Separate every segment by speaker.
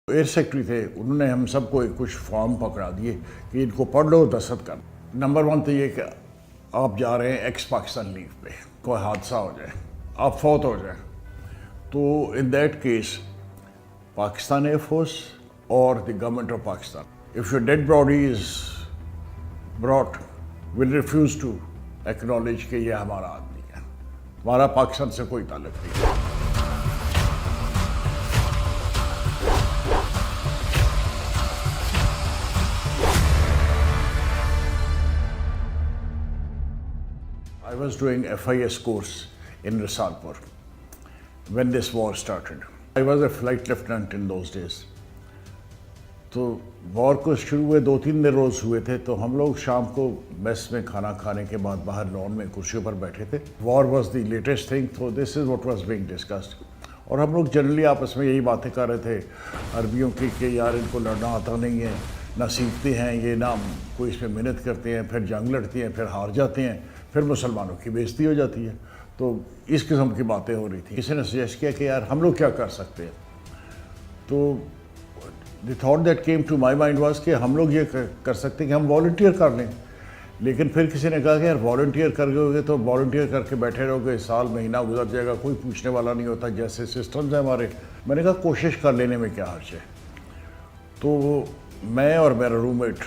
Speaker 1: Air secretary थे, उन्होंने हम सबको कुछ फॉर्म पकड़ा दिए कि इनको पढ़ लो, दस्तखत कर। नंबर वन तो ये कि आप जा रहे हैं एक्स पाकिस्तान लीव पे, कोई हादसा हो जाए, आप फौत हो जाए, तो in that case Pakistan air force और the government of Pakistan, if your dead body is brought, will refuse to acknowledge कि ये हमारा आदमी है, हमारा पाकिस्तान से कोई ताल्लुक नहीं है। I was doing FIS course in Risalpur when this war started. I was a flight lieutenant in those days. तो वॉर को शुरू हुए 2-3 दिन रोज़ हुए थे, तो हम लोग शाम को मेस में खाना खाने के बाद बाहर लॉन में कुर्सियों पर बैठे थे। War was the latest thing, तो this is what was being discussed. और हम लोग जनरली आपस में यही बातें कर रहे थे अरबियों की कि यार इनको लड़ना आता नहीं है, ना सीखते हैं ये, ना कोई इसमें मेहनत करते हैं, फिर जंग लड़ते हैं, फिर हार जाते हैं, फिर मुसलमानों की बेइज्जती हो जाती है। तो इस किस्म की बातें हो रही थी। किसी ने सजेस्ट किया कि यार हम लोग क्या कर सकते हैं, तो the thought that came to my mind was कि हम लोग ये कर सकते हैं कि हम वॉलंटियर कर लें। लेकिन फिर किसी ने कहा कि यार वॉलंटियर करोगे तो वॉलंटियर करके बैठे रहोगे, साल महीना गुजर जाएगा, कोई पूछने वाला नहीं होता, जैसे सिस्टम्स हैं हमारे। मैंने कहा कोशिश कर लेने में क्या हर्ज है। तो मैं और मेरा roommate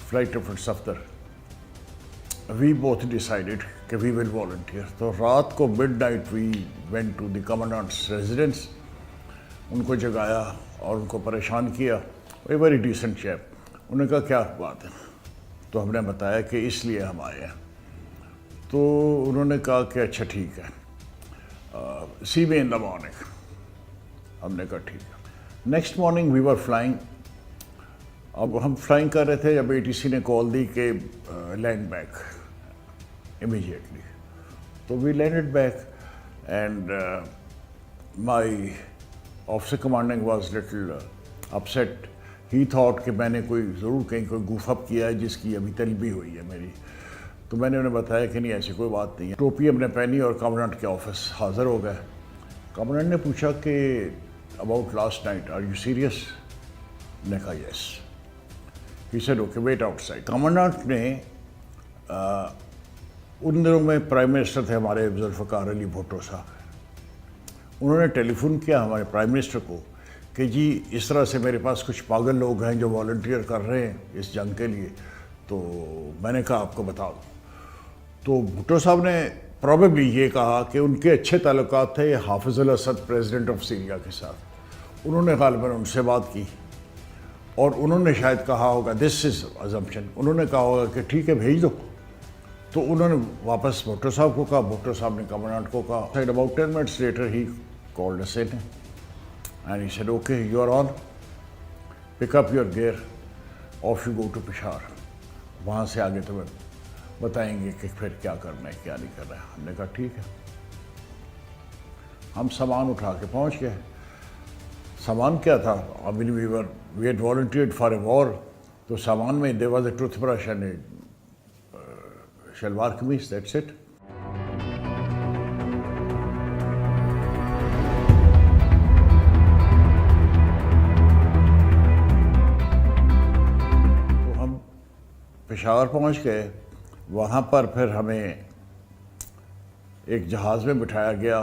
Speaker 1: flight lieutenant Safdar, we both decided कि वी विल वॉलंटियर। तो रात को midnight we went to the commandant's residence, उनको जगाया और उनको परेशान किया। A very decent chap. उन्होंने कहा क्या बात है, तो हमने बताया कि इसलिए हम आए हैं। तो उन्होंने कहा कि अच्छा ठीक है, सी मी इन द मॉर्निंग। हमने कहा ठीक है। Next morning we were flying. अब हम फ्लाइंग कर रहे थे जब ATC ने कॉल दी कि लैंड बैक इमीडिएटली। तो we landed back and my officer commanding was little upset. He thought कि मैंने कोई ज़रूर कहीं कोई गुफअप किया है जिसकी अभी तलबी हुई है मेरी। तो मैंने उन्हें बताया कि नहीं ऐसी कोई बात नहीं है। टोपी हमने पहनी और कमांडेंट के ऑफिस हाज़िर हो गए। कमांडेंट ने पूछा कि about last night are you serious? मैंने कहा yes. He said okay wait outside. Commandant ने उन दिनों में प्राइम मिनिस्टर थे हमारे जुल्फ़िकार अली भुट्टो साहब। उन्होंने टेलीफोन किया हमारे प्राइम मिनिस्टर को कि जी इस तरह से मेरे पास कुछ पागल लोग हैं जो वॉलंटियर कर रहे हैं इस जंग के लिए, तो मैंने कहा आपको बता दूँ। तो भुट्टो साहब ने प्रॉबेबली ये कहा कि उनके अच्छे ताल्लुकात थे हाफिज़ अल असद प्रेसिडेंट ऑफ सीरिया के साथ। उन्होंने ग़ालिबन उनसे बात की और उन्होंने शायद कहा होगा, दिस इज़ अजम्पशन, उन्होंने कहा होगा कि ठीक है भेज दो। तो उन्होंने वापस भुट्टो साहब को कहा, भुट्टो साहब ने कमांडेंट को कहा। About 10 minutes later he called us in and he said okay you are on, pick up your gear, off you go to Peshawar, वहाँ से आगे तुम्हें बताएंगे कि फिर क्या करना है क्या नहीं करना है। हमने कहा ठीक है। हम सामान उठा के पहुँच गए। सामान क्या था, I mean we had volunteered for a war, तो सामान में there was a toothbrush and a salwar कमीज, दैट्स इट। तो हम पेशावर पहुंच गए। वहाँ पर फिर हमें एक जहाज़ में बिठाया गया,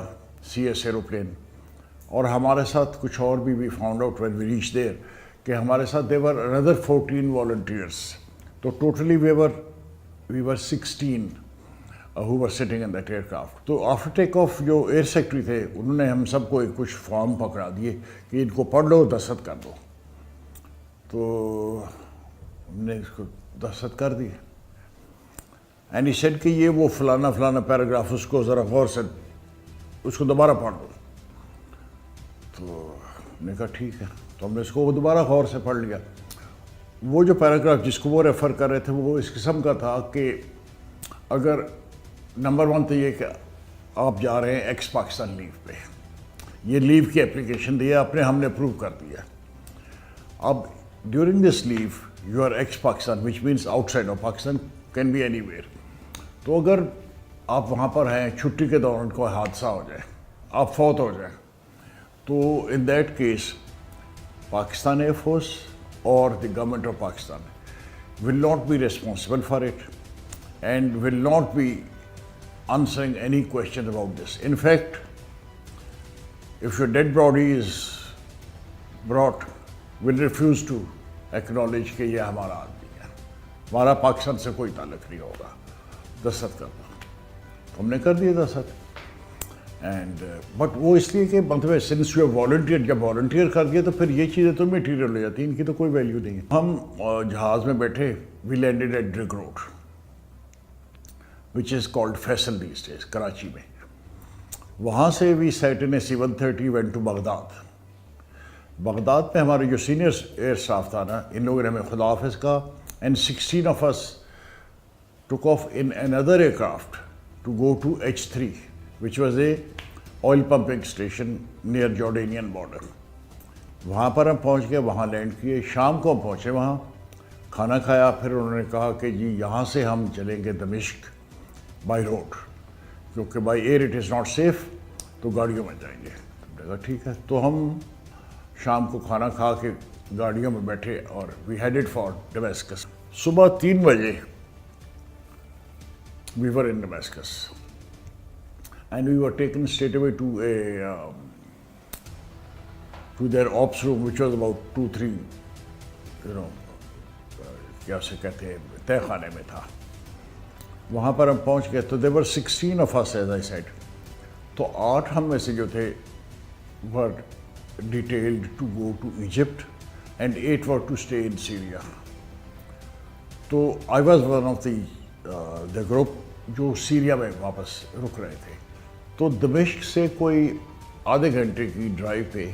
Speaker 1: CS एरोप्लेन, और हमारे साथ कुछ और भी we found out when we reach there कि हमारे साथ देवर अनदर 14 वॉलंटियर्स। तो totally we were 16 who were sitting in that aircraft. तो आफ्टर टेक ऑफ जो एयर सेक्रेटरी थे, उन्होंने हम सबको कुछ फॉर्म पकड़ा दिए कि इनको पढ़ लो, दस्तखत कर दो। तो हमने इसको दस्तखत कर दिए। एंड ही सेड कि ये वो फलाना फलाना पैराग्राफ, उसको ज़रा गौर से उसको दोबारा पढ़ दो। तो हमने कहा ठीक है। तो हमने इसको दोबारा गौर से पढ़ लिया। वो जो पैराग्राफ जिसको वो रेफ़र कर रहे थे वो इस किस्म का था कि अगर नंबर वन तो ये कि आप जा रहे हैं एक्स पाकिस्तान लीव पे, ये लीव की एप्लीकेशन दी है आपने, हमने अप्रूव कर दिया। अब during this leave you are ex Pakistan which means outside of Pakistan, can be anywhere. तो अगर आप वहाँ पर हैं, छुट्टी के दौरान कोई हादसा हो जाए, आप फौत हो जाए, तो in that case Pakistan Air Force or the government of Pakistan will not be responsible for it and will not be answering any question about this. In fact, if your dead body is brought, will refuse to acknowledge کہ یہ ہمارا آدمی ہے, ہمارا پاکستان سے کوئی تعلق نہیں ہوگا, دستخط کرنا. تو ہم نے کر دیا دستخط. اینڈ بٹ وہ اس لیے کہ مطلب سنس یو والنٹیئر, جب والنٹیئر کر دیا تو پھر یہ چیزیں تو میٹیریل ہو جاتی ہیں, ان کی تو کوئی ویلیو نہیں ہے. ہم جہاز میں بیٹھے, we landed at Drigh road which is called Faisal these days, Karachi میں. وہاں سے we sat in a C-130 went to Baghdad. Baghdad میں ہمارے جو سینئر ایئر اسٹاف تھا نا, ان لوگوں نے ہمیں خدا حافظ کا, and 16 of us took off in another aircraft to go to H3, which was a oil pumping station near Jordanian border. وہاں پر ہم پہنچ گئے, وہاں لینڈ کیے. شام کو ہم پہنچے, وہاں کھانا کھایا. پھر انہوں نے کہا کہ جی یہاں سے ہم چلیں گے دمشق بائی روڈ, کیونکہ by air it is not safe, تو گاڑیوں میں جائیں گے. ہم نے کہا ٹھیک ہے. تو ہم شام کو کھانا کھا کے گاڑیوں میں بیٹھے اور وی ہیڈڈ فار ڈمیسکس. صبح 3 بجے we were in Damascus and we were taken straight away to to their ops room, which was about 2-3 کیا سے کہتے ہیں, تہ خانے میں تھا. وہاں پر ہم پہنچ گئے تو there were 16 of us as I said. تو 8 ہم میں سے جو تھے were detailed to go to Egypt and 8 were to stay in Syria. تو I was one of the group جو سیریا میں واپس رک رہے تھے. تو دمشق سے کوئی آدھے گھنٹے کی ڈرائیو پہ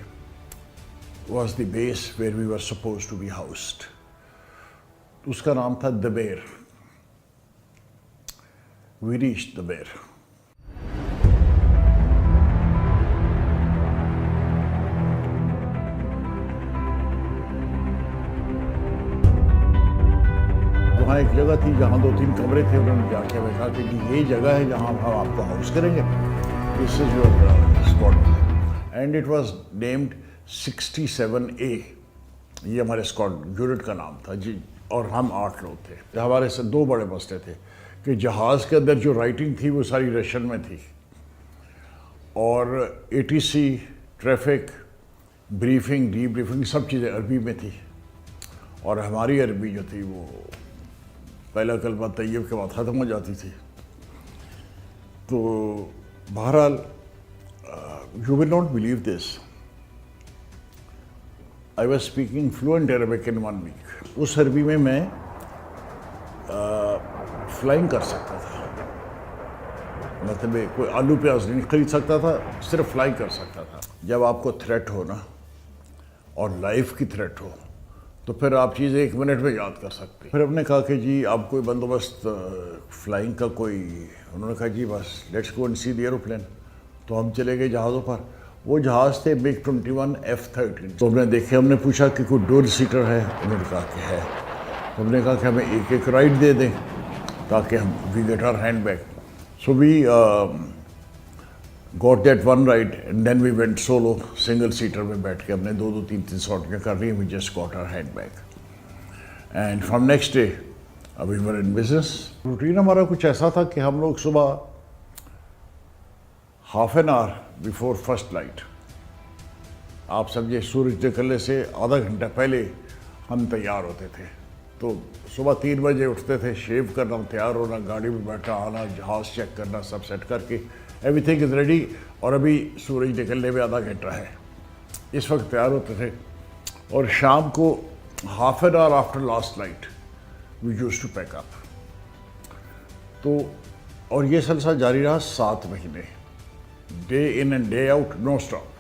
Speaker 1: was the base where we were supposed to be housed. اس کا نام تھا دبیر. وی ریچ دبیر. وہاں ایک جگہ تھی جہاں 2-3 کمرے تھے. انہوں نے جا کے ہمیں کہا کہ یہی جگہ ہے جہاں ہم آپ کو ہاؤس کریں گے, this is your squad. And it was named 67A. یہ ہمارے اسکواڈ یونٹ کا نام تھا جی. اور ہم 8 لوگ تھے. ہمارے سے 2 بڑے مسئلے تھے کہ جہاز کے اندر جو رائٹنگ تھی وہ ساری رشین میں تھی, اور ATC, traffic, briefing, debriefing, سب چیزیں عربی میں تھی. اور ہماری عربی جو تھی وہ پہلا کلمہ طیب کے بعد ختم ہو جاتی تھی. تو بہرحال you will not believe this, I was speaking fluent Arabic in 1 week. اس عربی میں فلائنگ کر سکتا تھا, مطلب کوئی آلو پیاز نہیں خرید سکتا تھا, صرف فلائنگ کر سکتا تھا. جب آپ کو تھریٹ ہو نا, اور لائف کی تھریٹ ہو, تو پھر آپ چیزیں 1 منٹ میں یاد کر سکتے. پھر ہم نے کہا کہ جی آپ کوئی بندوبست فلائنگ کا کوئی, انہوں نے کہا جی بس let's go and see the aeroplane. تو ہم چلے گئے جہازوں پر. وہ جہاز تھے MiG-21 F-13. تو ہم نے دیکھے, ہم نے پوچھا کہ کوئی ڈور سیٹر ہے, انہوں نے کہا کہ ہے. تو ہم نے کہا کہ ہمیں ایک رائڈ دے دیں تاکہ ہم we get our handbag. So we got that one ride and then we went solo, single seater میں بیٹھ کے ہم نے 2-3 سوٹیاں کر رہی ہیں. we just got our hand bag and from next day we were in business. Routine ہمارا کچھ ایسا تھا کہ ہم لوگ صبح half an hour before first light, آپ سمجھے سورج نکلنے سے آدھا گھنٹہ پہلے ہم تیار ہوتے تھے. تو صبح 3 بجے اٹھتے تھے, شیو کرنا, تیار ہونا, گاڑی میں بیٹھنا, آنا, جہاز چیک کرنا, سب سیٹ کر کے ایوری تھنگ از ریڈی. اور ابھی سورج نکلنے میں آدھا گھنٹہ ہے, اس وقت تیار ہوتے تھے. اور شام کو half an hour after last light we used to pack up. تو اور یہ سلسلہ جاری رہا 7 مہینے, day in and day out, no stop.